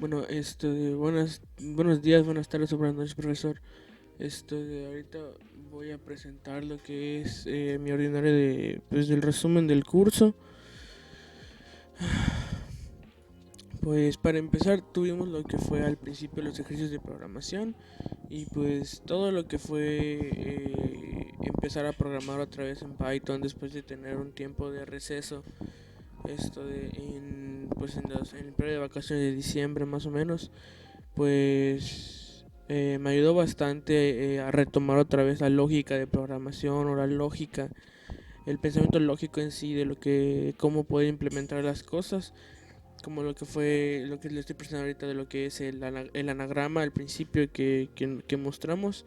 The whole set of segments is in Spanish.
Bueno, buenos días, buenas tardes o buenas noches, profesor. Ahorita voy a presentar lo que es mi ordinario del resumen del curso. Pues para empezar tuvimos lo que fue al principio los ejercicios de programación y pues todo lo que fue empezar a programar otra vez en Python después de tener un tiempo de receso. En el periodo de vacaciones de diciembre más o menos. Pues me ayudó bastante a retomar otra vez la lógica de programación o la lógica, el pensamiento lógico en sí de cómo poder implementar las cosas, como lo que le estoy presentando ahorita de lo que es el anagrama al principio que mostramos.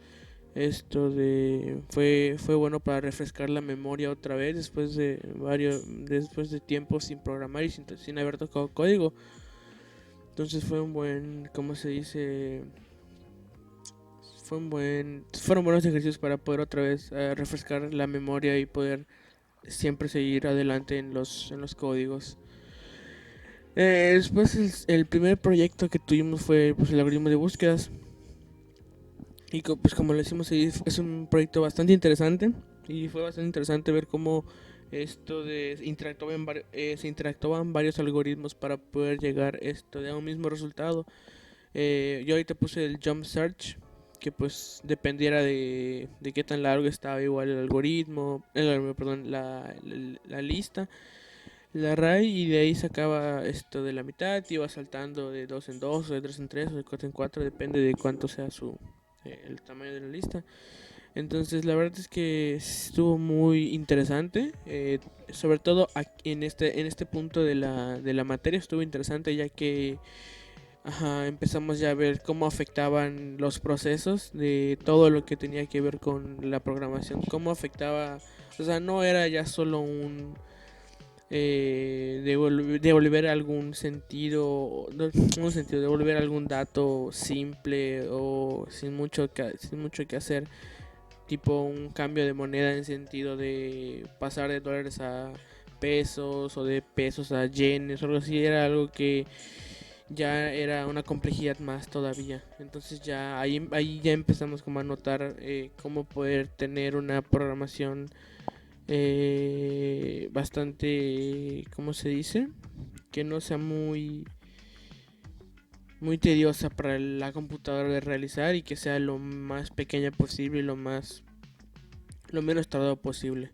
Fue bueno para refrescar la memoria otra vez después de tiempo sin programar y sin haber tocado código. Entonces fue un buen, ¿cómo se dice? Fueron buenos ejercicios para poder otra vez refrescar la memoria y poder siempre seguir adelante en los códigos. Después el primer proyecto que tuvimos fue pues, el algoritmo de búsquedas. Y pues como le decimos, es un proyecto bastante interesante. Y fue bastante interesante ver cómo se interactuaban varios algoritmos para poder llegar a un mismo resultado. Yo ahorita puse el Jump Search, que pues dependiera de qué tan largo estaba igual el algoritmo, perdón, la lista, la array, y de ahí sacaba esto de la mitad, iba saltando de 2 en 2 o de 3 en 3 o de 4 en 4 depende de cuánto sea el tamaño de la lista. Entonces la verdad es que estuvo muy interesante, sobre todo en este punto de la materia estuvo interesante ya que empezamos ya a ver cómo afectaban los procesos de todo lo que tenía que ver con la programación, cómo afectaba, o sea, no era ya solo devolver algún sentido, no, un sentido, devolver algún dato simple o sin mucho que hacer, tipo un cambio de moneda en sentido de pasar de dólares a pesos o de pesos a yenes o algo así, era algo que ya era una complejidad más todavía. Entonces ahí ya empezamos como a notar cómo poder tener una programación bastante, ¿cómo se dice? Que no sea muy tediosa para la computadora de realizar y que sea lo más pequeña posible y lo menos tardado posible.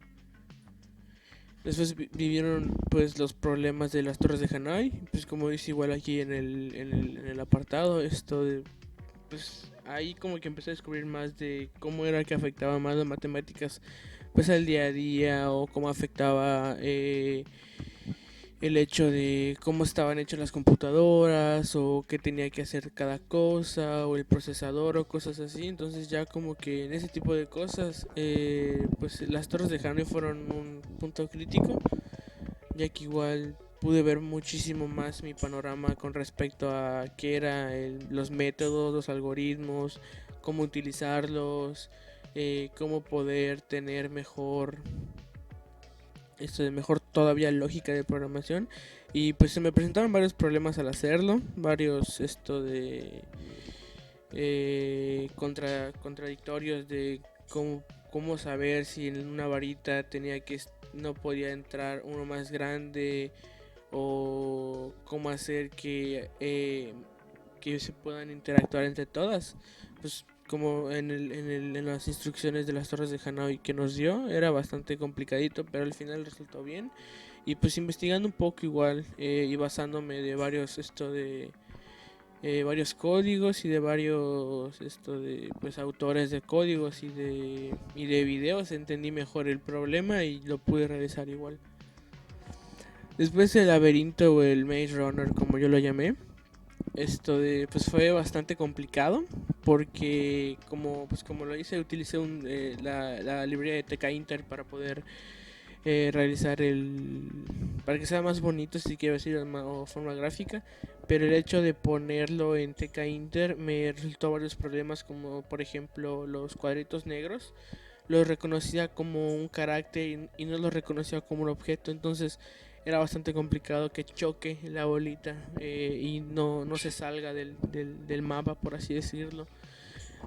Después vivieron pues los problemas de las torres de Hanoi, pues como dice igual aquí en el apartado, pues ahí como que empecé a descubrir más de cómo era que afectaba más las matemáticas pues al día a día o cómo afectaba el hecho de cómo estaban hechas las computadoras o qué tenía que hacer cada cosa o el procesador o cosas así. Entonces ya como que en ese tipo de cosas pues las torres de Hanoi fueron un punto crítico, ya que igual pude ver muchísimo más mi panorama con respecto a qué eran los métodos, los algoritmos, cómo utilizarlos, cómo poder tener mejor todavía lógica de programación. Y pues se me presentaron varios problemas al hacerlo, varios contradictorios de cómo saber si en una varita no podía entrar uno más grande o cómo hacer que se puedan interactuar entre todas. Pues como en las instrucciones de las torres de Hanoi que nos dio, era bastante complicadito, pero al final resultó bien. Y pues investigando un poco igual y basándome de varios códigos y de varios pues autores de códigos y de videos, entendí mejor el problema y lo pude realizar igual. Después el laberinto o el Maze Runner, como yo lo llamé, pues fue bastante complicado porque como lo hice, utilicé la librería de TK Inter para poder realizar para que sea más bonito, si quiero decir, o forma gráfica, pero el hecho de ponerlo en TK Inter me resultó varios problemas, como por ejemplo los cuadritos negros los reconocía como un carácter y no los reconocía como un objeto. Entonces era bastante complicado que choque la bolita y no se salga del mapa, por así decirlo.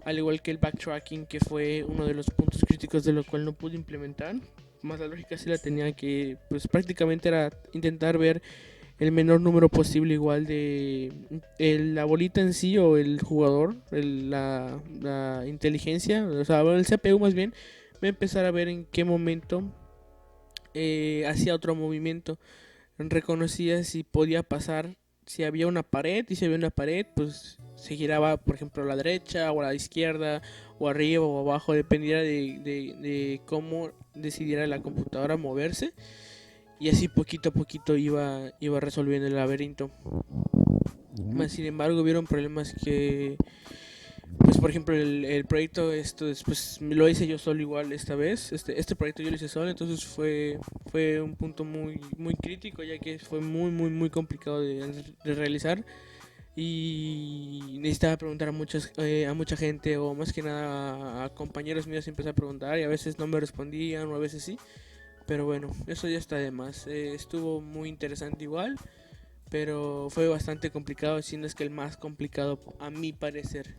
Al igual que el backtracking, que fue uno de los puntos críticos de lo cual no pude implementar. Más la lógica sí la tenía, que pues prácticamente era intentar ver el menor número posible igual de la bolita en sí o el jugador, la inteligencia, o sea, el CPU más bien, va a empezar a ver en qué momento hacía otro movimiento. Reconocía si podía pasar, si había una pared, y si había una pared, pues se giraba, por ejemplo, a la derecha o a la izquierda, o arriba o abajo, dependiera de cómo decidiera la computadora moverse. Y así poquito a poquito iba resolviendo el laberinto. Más sin embargo, hubieron problemas que, pues por ejemplo, el proyecto, esto después lo hice yo solo igual esta vez. Este proyecto yo lo hice solo, entonces fue un punto muy crítico, ya que fue muy complicado de realizar. Y necesitaba preguntar a mucha gente, o más que nada a compañeros míos, empecé a preguntar y a veces no me respondían, o a veces sí. Pero bueno, eso ya está de más. Estuvo muy interesante igual, pero fue bastante complicado, si no es que el más complicado a mi parecer.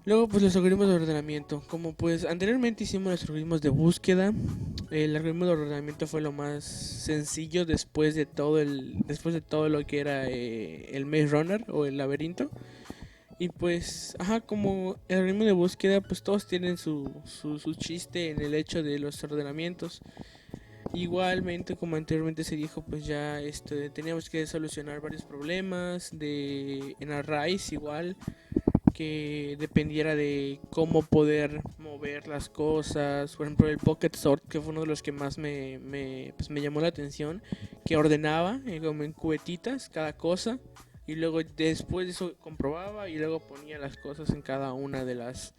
Luego, pues los algoritmos de ordenamiento. Como pues anteriormente hicimos los algoritmos de búsqueda, el algoritmo de ordenamiento fue lo más sencillo después de todo lo que era el Maze Runner o el laberinto. Y pues, ajá, como el algoritmo de búsqueda, pues todos tienen su chiste en el hecho de los ordenamientos. Igualmente, como anteriormente se dijo, pues ya teníamos que solucionar varios problemas en arrays igual, que dependiera de cómo poder mover las cosas. Por ejemplo, el Pocket Sort, que fue uno de los que más pues me llamó la atención, que ordenaba como en cubetitas cada cosa, y luego después de eso comprobaba y luego ponía las cosas en cada una de las,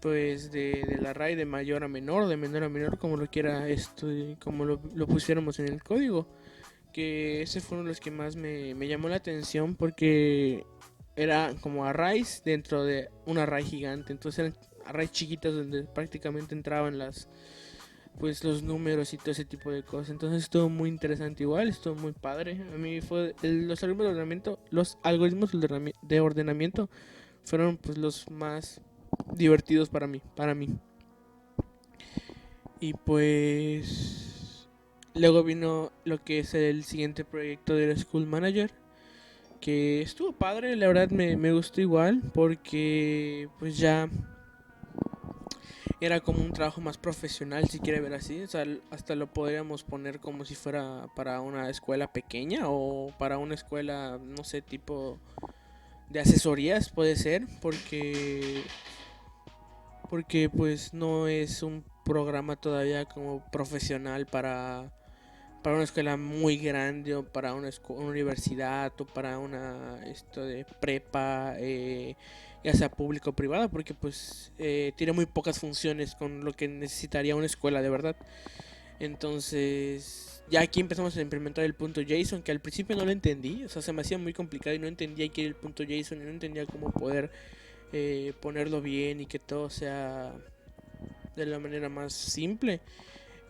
pues del array, de mayor a menor, de menor a menor, como lo quiera como lo pusiéramos en el código. Que ese fue uno de los que más me llamó la atención, porque era como arrays dentro de un array gigante. Entonces eran arrays chiquitos donde prácticamente entraban pues los números y todo ese tipo de cosas. Entonces estuvo muy interesante igual, estuvo muy padre. A mí los algoritmos de ordenamiento fueron pues los más divertidos para mí. Y pues luego vino lo que es el siguiente proyecto del School Manager, que estuvo padre, la verdad me gustó igual, porque pues ya era como un trabajo más profesional, si quiere ver así. O sea, hasta lo podríamos poner como si fuera para una escuela pequeña o para una escuela, no sé, tipo de asesorías puede ser, porque pues no es un programa todavía como profesional para una escuela muy grande, o para una universidad, o para una de prepa, ya sea público o privada, porque pues tiene muy pocas funciones con lo que necesitaría una escuela de verdad. Entonces ya aquí empezamos a implementar el punto JSON, que al principio no lo entendí, o sea, se me hacía muy complicado y no entendía qué era el punto JSON y no entendía cómo poder ponerlo bien y que todo sea de la manera más simple.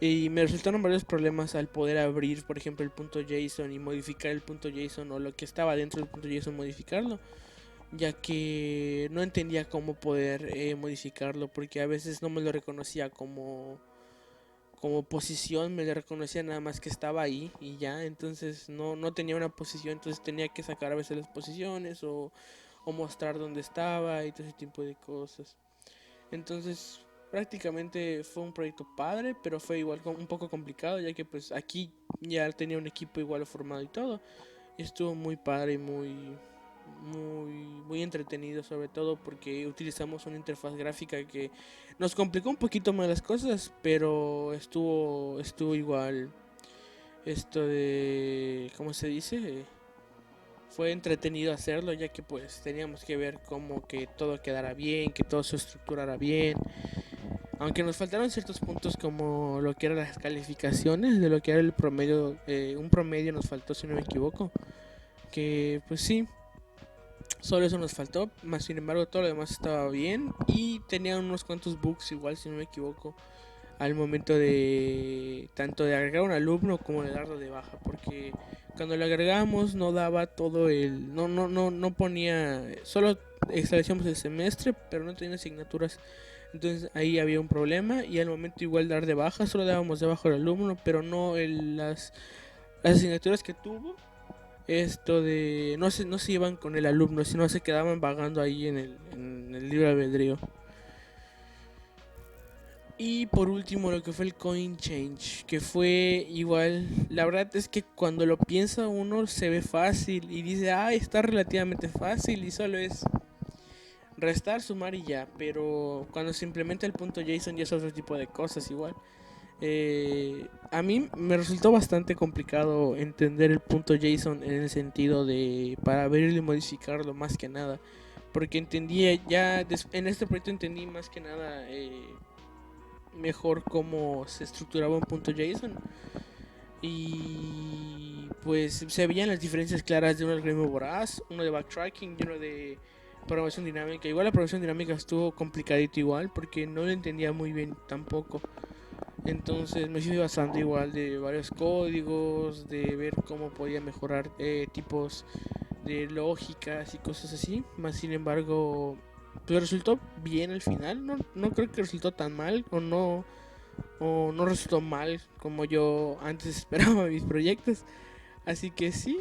Y me resultaron varios problemas al poder abrir, por ejemplo, el punto JSON y modificar el punto JSON, o lo que estaba dentro del punto JSON, modificarlo, ya que no entendía cómo poder modificarlo, porque a veces no me lo reconocía como posición, me lo reconocía nada más que estaba ahí y ya. Entonces no tenía una posición, entonces tenía que sacar a veces las posiciones, o mostrar dónde estaba y todo ese tipo de cosas. Entonces prácticamente fue un proyecto padre, pero fue igual un poco complicado, ya que pues aquí ya tenía un equipo igual formado y todo. Y estuvo muy padre y muy entretenido, sobre todo porque utilizamos una interfaz gráfica que nos complicó un poquito más las cosas, pero estuvo igual, ¿cómo se dice? Fue entretenido hacerlo, ya que pues teníamos que ver cómo que todo quedara bien, que todo se estructurara bien. Aunque nos faltaron ciertos puntos, como lo que eran las calificaciones, de lo que era el promedio, un promedio nos faltó, si no me equivoco. Que pues sí, solo eso nos faltó, más sin embargo todo lo demás estaba bien y tenía unos cuantos bugs igual, si no me equivoco. al momento de tanto de agregar un alumno como de darlo de baja, porque cuando lo agregamos no daba todo el, no ponía, solo establecíamos el semestre, pero no tenía asignaturas. Entonces ahí había un problema y al momento igual dar de baja, solo dábamos de baja al alumno, pero no las asignaturas que tuvo, esto de, no se iban con el alumno, sino se quedaban vagando ahí en el libre albedrío. Y por último lo que fue el coin change, que fue igual, la verdad es que cuando lo piensa uno se ve fácil y dice, ah, está relativamente fácil y solo es restar, sumar y ya, pero cuando se implementa el punto JSON ya es otro tipo de cosas igual. A mí me resultó bastante complicado entender el punto JSON en el sentido de para abrirlo y modificarlo más que nada, porque entendía ya, en este proyecto entendí más que nada mejor cómo se estructuraba un punto JSON y pues se veían las diferencias claras de un algoritmo voraz, uno de backtracking y uno de programación dinámica. Igual la programación dinámica estuvo complicadito igual porque no lo entendía muy bien tampoco. Entonces me sirve bastante igual de varios códigos, de ver cómo podía mejorar tipos de lógicas y cosas así. Más sin embargo, pues resultó bien al final. No creo que resultó tan mal o no resultó mal como yo antes esperaba mis proyectos. Así que sí,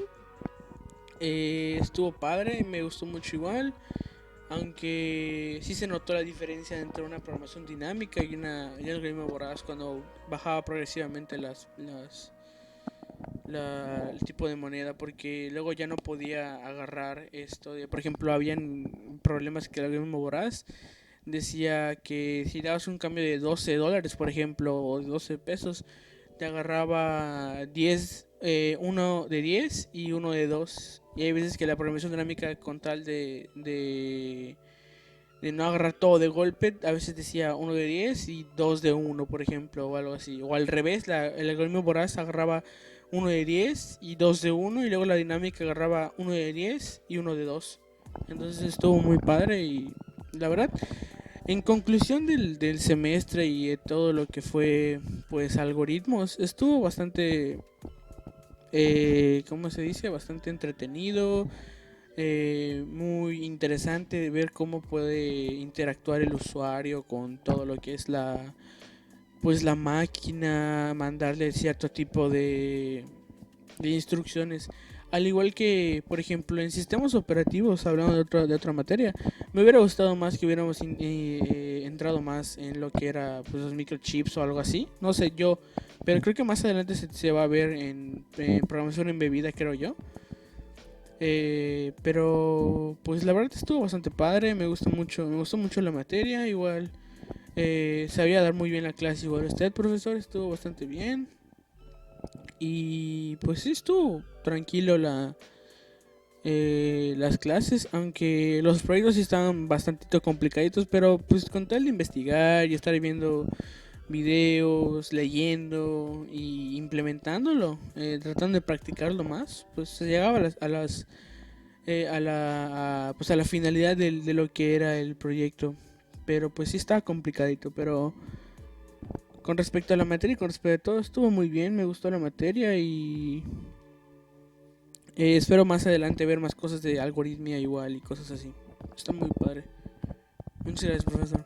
estuvo padre, me gustó mucho igual. Aunque sí se notó la diferencia entre una programación dinámica y un algoritmo voraz cuando bajaba progresivamente el tipo de moneda, porque luego ya no podía agarrar esto de, por ejemplo, habían problemas que el algoritmo voraz decía que si dabas un cambio de $12, por ejemplo, o de 12 pesos, te agarraba 10, uno de 10 y uno de 2. Y hay veces que la programación dinámica, con tal de no agarrar todo de golpe, a veces decía uno de 10 y 2 de uno, por ejemplo, o algo así. O al revés, el algoritmo voraz agarraba uno de 10 y 2 de uno, y luego la dinámica agarraba uno de 10 y uno de 2. Entonces estuvo muy padre y la verdad, en conclusión del semestre y de todo lo que fue pues algoritmos, estuvo bastante, ¿cómo se dice? Bastante entretenido, muy interesante de ver cómo puede interactuar el usuario con todo lo que es pues la máquina, mandarle cierto tipo de instrucciones. Al igual que, por ejemplo, en sistemas operativos, hablando de otra materia, me hubiera gustado más que hubiéramos entrado más en lo que era pues, los microchips o algo así. No sé yo, pero creo que más adelante se va a ver en programación embebida, creo yo. Pero pues la verdad estuvo bastante padre, me gustó mucho la materia, igual sabía dar muy bien la clase, igual usted, profesor, estuvo bastante bien. Y pues sí, estuvo tranquilo las clases, aunque los proyectos sí estaban bastante complicaditos, pero pues con tal de investigar y estar viendo videos, leyendo y implementándolo, tratando de practicarlo más, pues se llegaba pues a la finalidad de lo que era el proyecto. Pero pues sí estaba complicadito, pero con respecto a la materia y con respecto a todo estuvo muy bien, me gustó la materia y espero más adelante ver más cosas de algoritmia igual y cosas así. Está muy padre. Muchas gracias, profesor.